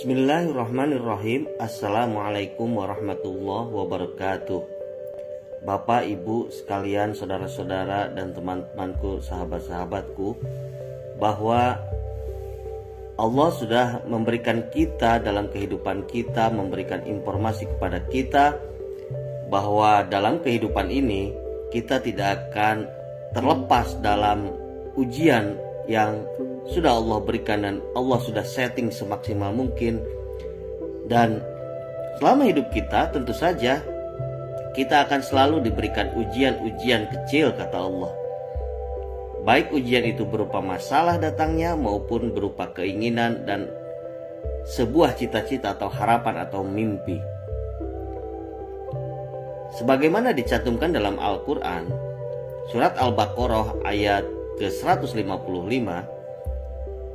Bismillahirrahmanirrahim. Assalamualaikum warahmatullahi wabarakatuh. Bapak, Ibu sekalian, saudara-saudara dan teman-temanku, sahabat-sahabatku, bahwa Allah sudah memberikan kita dalam kehidupan kita, memberikan informasi kepada kita bahwa dalam kehidupan ini kita tidak akan terlepas dalam ujian yang sudah Allah berikan dan Allah sudah setting semaksimal mungkin. Dan selama hidup kita tentu saja kita akan selalu diberikan ujian-ujian kecil, kata Allah. Baik ujian itu berupa masalah datangnya maupun berupa keinginan dan sebuah cita-cita atau harapan atau mimpi. Sebagaimana dicantumkan dalam Al-Quran, surat Al-Baqarah ayat ke-155,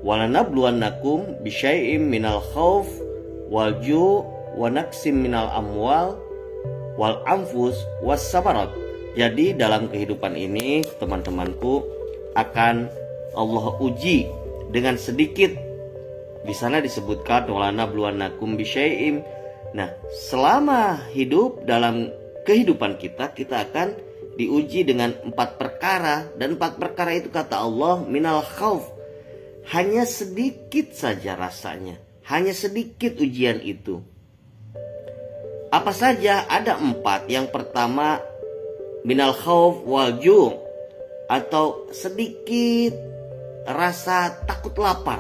walanabluwannakum bisyai'im minal khauf wal ju' wa naqsim minal amwal wal anfus was samarat. Jadi dalam kehidupan ini, teman-temanku, akan Allah uji dengan sedikit. Di sana disebutkan walanabluwannakum bisyai'im. Nah, selama hidup dalam kehidupan kita akan diuji dengan 4 perkara. Dan 4 perkara itu kata Allah minal khauf, hanya sedikit saja rasanya, hanya sedikit ujian itu. Apa saja? Ada 4. Yang pertama minal khauf wal ju', atau sedikit rasa takut lapar.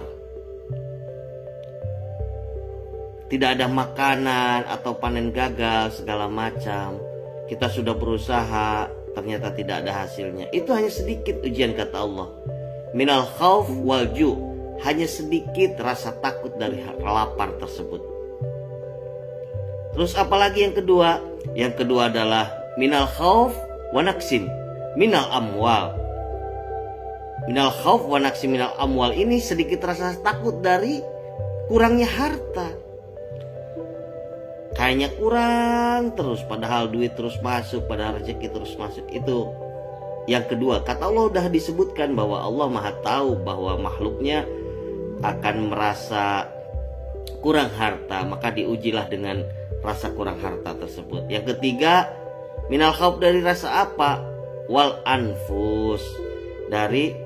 Tidak ada makanan atau panen gagal segala macam. Kita sudah berusaha, ternyata tidak ada hasilnya. Itu hanya sedikit ujian, kata Allah. Minal khauf wal ju', hanya sedikit rasa takut dari lapar tersebut. Terus apalagi yang kedua? Yang kedua adalah minal khauf wa naqsim minal amwal. Minal khauf wa naqsim minal amwal, ini sedikit rasa takut dari kurangnya harta. Kayaknya kurang terus, padahal duit terus masuk, padahal rezeki terus masuk. Itu yang kedua. Kata Allah sudah disebutkan bahwa Allah Maha tahu bahwa makhluknya akan merasa kurang harta, maka diujilah dengan rasa kurang harta tersebut. Yang ketiga, minal khauf, dari rasa apa? Wal anfus, dari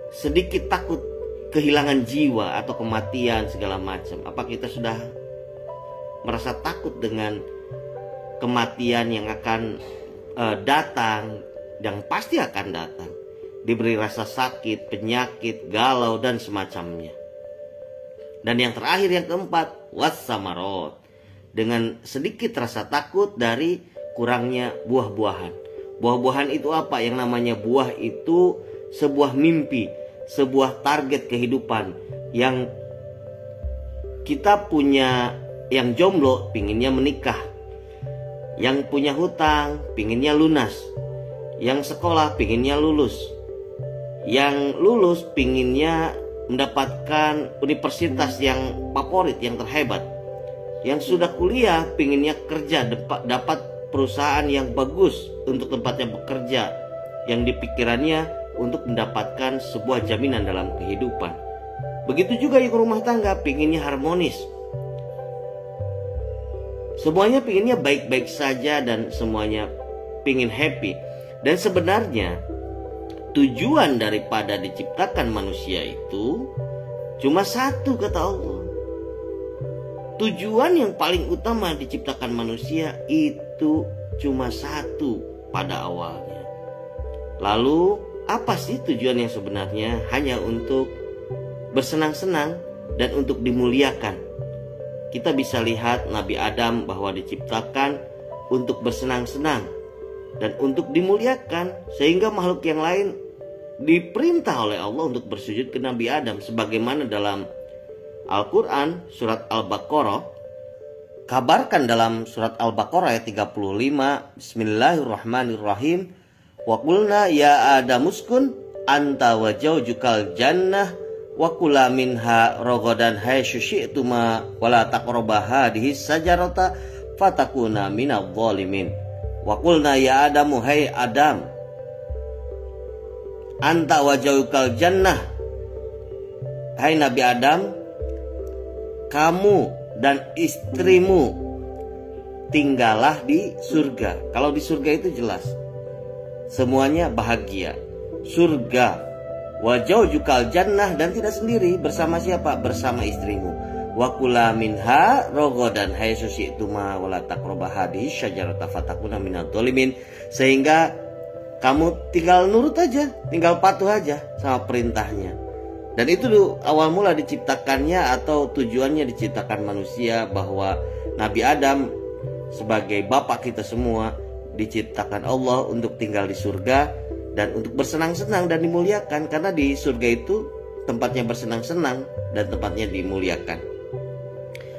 sedikit takut kehilangan jiwa atau kematian segala macam. Apa kita sudah merasa takut dengan kematian yang akan datang, yang pasti akan datang? Diberi rasa sakit, penyakit, galau dan semacamnya. Dan yang terakhir, yang keempat, wassamarot, dengan sedikit rasa takut dari kurangnya buah-buahan. Buah-buahan itu apa? Yang namanya buah itu sebuah mimpi, sebuah target kehidupan. Yang kita punya, yang jomblo pinginnya menikah, yang punya hutang pinginnya lunas, yang sekolah pinginnya lulus, yang lulus pinginnya mendapatkan universitas yang favorit, yang terhebat, yang sudah kuliah pinginnya kerja, dapat perusahaan yang bagus untuk tempatnya bekerja, yang dipikirannya untuk mendapatkan sebuah jaminan dalam kehidupan. Begitu juga yang rumah tangga pinginnya harmonis. Semuanya pinginnya baik-baik saja dan semuanya pingin happy. Dan sebenarnya tujuan daripada diciptakan manusia itu cuma satu, kata Allah. Tujuan yang paling utama diciptakan manusia itu cuma satu pada awalnya. Lalu apa sih tujuan yang sebenarnya? Hanya untuk bersenang-senang dan untuk dimuliakan. Kita bisa lihat Nabi Adam bahwa diciptakan untuk bersenang-senang dan untuk dimuliakan, sehingga makhluk yang lain diperintah oleh Allah untuk bersujud ke Nabi Adam. Sebagaimana dalam Al-Quran surat Al-Baqarah, kabarkan dalam surat Al-Baqarah ayat 35, Bismillahirrahmanirrahim, wa qulna ya adamuskun anta wa zawjukal jannah wa kula minha ragadan haitsu syi'tuma wa la taqrabu hadhihi sajarata fatakuna minadh dhalimin. Wa qulna ya adamu, hai Adam, anta wa zawjukal jannah, hai Nabi Adam, kamu dan istrimu tinggallah di surga. Kalau di surga itu jelas semuanya bahagia. Surga, wajaujukal jannah, dan tidak sendiri. Bersama siapa? Bersama istrimu. Wa kula minha rogodan haitsu syi'tuma wa la taqrabu hadhihi syajarata fatakuna minadh dhalimin. Sehingga kamu tinggal nurut aja, tinggal patuh aja sama perintahnya. Dan itu awal mula diciptakannya atau tujuannya diciptakan manusia, bahwa Nabi Adam sebagai bapak kita semua diciptakan Allah untuk tinggal di surga dan untuk bersenang-senang dan dimuliakan. Karena di surga itu tempatnya bersenang-senang dan tempatnya dimuliakan.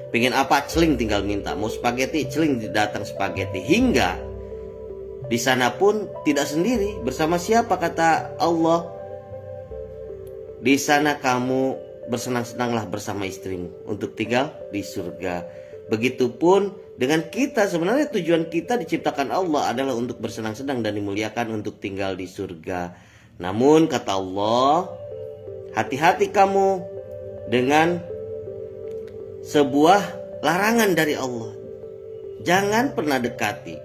Pengen apa? Celing tinggal minta. Mau spaghetti, celing datang spaghetti. Hingga di sana pun tidak sendiri. Bersama siapa? Kata Allah, di sana kamu bersenang-senanglah bersama istrimu untuk tinggal di surga. Begitupun dengan kita. Sebenarnya tujuan kita diciptakan Allah adalah untuk bersenang-senang dan dimuliakan, untuk tinggal di surga. Namun kata Allah, hati-hati kamu dengan sebuah larangan dari Allah. Jangan pernah dekati.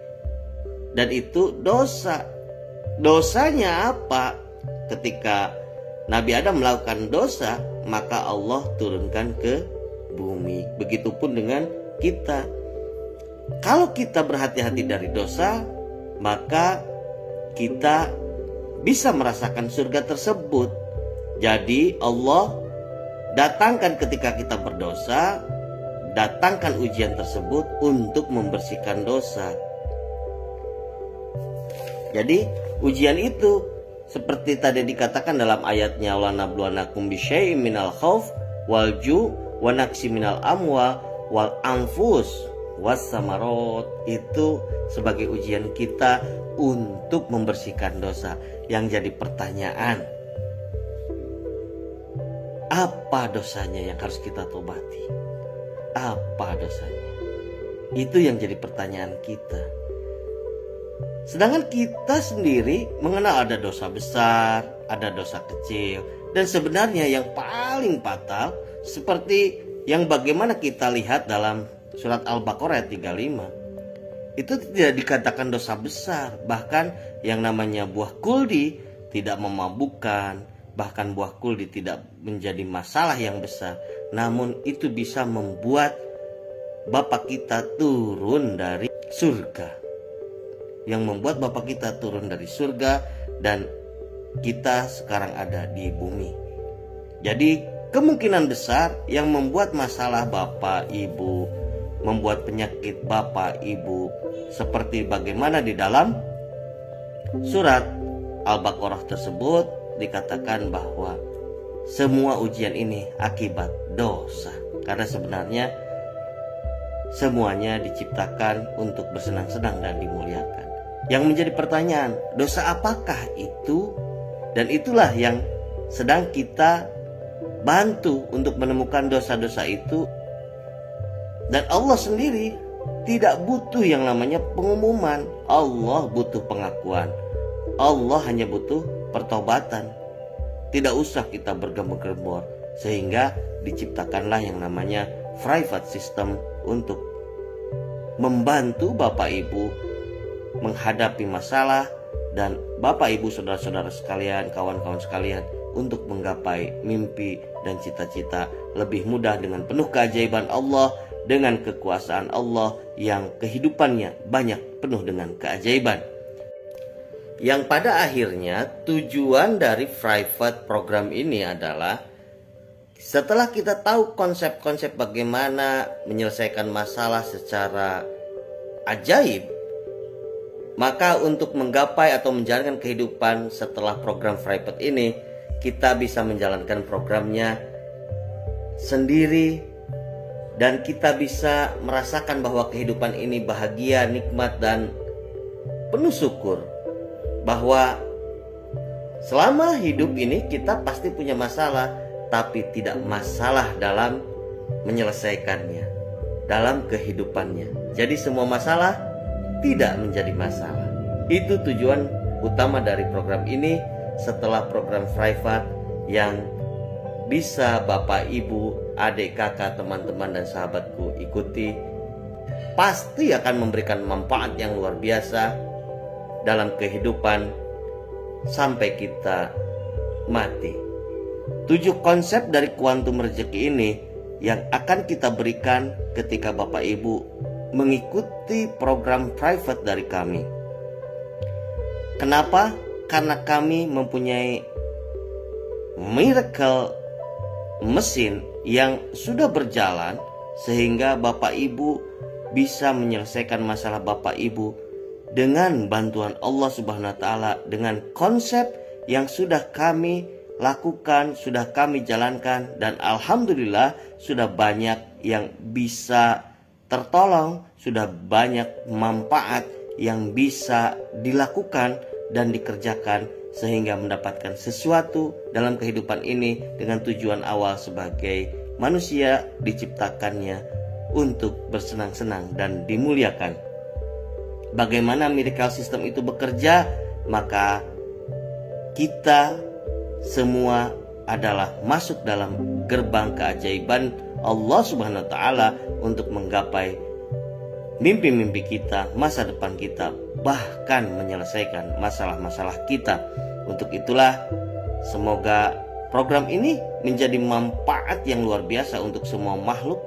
Dan itu dosa. Dosanya apa? Ketika Nabi Adam melakukan dosa, maka Allah turunkan ke bumi. Begitupun dengan kita. Kalau kita berhati-hati dari dosa, maka kita bisa merasakan surga tersebut. Jadi Allah datangkan ketika kita berdosa, datangkan ujian tersebut untuk membersihkan dosa. Jadi ujian itu seperti tadi dikatakan dalam ayatnya, wa nabluwanakum bisyai'im minal khauf wal ju' wa naqsi minal amwal wal anfus was samarot. Itu sebagai ujian kita untuk membersihkan dosa. Yang jadi pertanyaan, apa dosanya yang harus kita tobati? Apa dosanya? Itu yang jadi pertanyaan kita. Sedangkan kita sendiri mengenal ada dosa besar, ada dosa kecil, dan sebenarnya yang paling fatal seperti yang bagaimana kita lihat dalam surat Al-Baqarah ayat 35. Itu tidak dikatakan dosa besar. Bahkan yang namanya buah kuldi tidak memabukkan, bahkan buah kuldi tidak menjadi masalah yang besar. Namun itu bisa membuat bapak kita turun dari surga. Yang membuat bapak kita turun dari surga dan kita sekarang ada di bumi. Jadi kemungkinan besar yang membuat masalah bapak ibu, membuat penyakit bapak ibu, seperti bagaimana di dalam surat Al-Baqarah tersebut dikatakan bahwa semua ujian ini akibat dosa. Karena sebenarnya semuanya diciptakan untuk bersenang-senang dan dimuliakan. Yang menjadi pertanyaan, dosa apakah itu? Dan itulah yang sedang kita bantu untuk menemukan dosa-dosa itu. Dan Allah sendiri tidak butuh yang namanya pengumuman. Allah butuh pengakuan. Allah hanya butuh pertobatan. Tidak usah kita bergembor-gembor. Sehingga diciptakanlah yang namanya private system untuk membantu bapak ibu menghadapi masalah, dan bapak ibu saudara-saudara sekalian, kawan-kawan sekalian, untuk menggapai mimpi dan cita-cita lebih mudah dengan penuh keajaiban Allah, dengan kekuasaan Allah yang kehidupannya banyak penuh dengan keajaiban. Yang pada akhirnya tujuan dari private program ini adalah setelah kita tahu konsep-konsep bagaimana menyelesaikan masalah secara ajaib, maka untuk menggapai atau menjalankan kehidupan setelah program private ini, kita bisa menjalankan programnya sendiri, dan kita bisa merasakan bahwa kehidupan ini bahagia, nikmat, dan penuh syukur. Bahwa selama hidup ini kita pasti punya masalah, tapi tidak masalah dalam menyelesaikannya, dalam kehidupannya. Jadi semua masalah tidak menjadi masalah. Itu tujuan utama dari program ini setelah program private yang bisa bapak ibu adik, kakak, teman-teman dan sahabatku ikuti, pasti akan memberikan manfaat yang luar biasa dalam kehidupan sampai kita mati. 7 konsep dari kuantum rezeki ini yang akan kita berikan ketika Bapak Ibu mengikuti program private dari kami. Kenapa? Karena kami mempunyai miracle mesin yang sudah berjalan sehingga Bapak Ibu bisa menyelesaikan masalah Bapak Ibu dengan bantuan Allah Subhanahu wa taala, dengan konsep yang sudah kami lakukan, sudah kami jalankan, dan alhamdulillah sudah banyak yang bisa tertolong, sudah banyak manfaat yang bisa dilakukan dan dikerjakan sehingga mendapatkan sesuatu dalam kehidupan ini dengan tujuan awal sebagai manusia diciptakannya untuk bersenang-senang dan dimuliakan. Bagaimana miracle system itu bekerja? Maka kita semua adalah masuk dalam gerbang keajaiban Allah Subhanahu wa taala untuk menggapai mimpi-mimpi kita, masa depan kita, bahkan menyelesaikan masalah-masalah kita. Untuk itulah semoga program ini menjadi manfaat yang luar biasa untuk semua makhluk,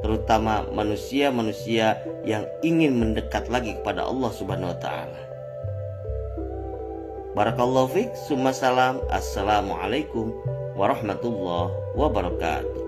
terutama manusia-manusia yang ingin mendekat lagi kepada Allah Subhanahu wa taala. Barakallahu fiik, summa salam. Assalamualaikum warahmatullahi wabarakatuh.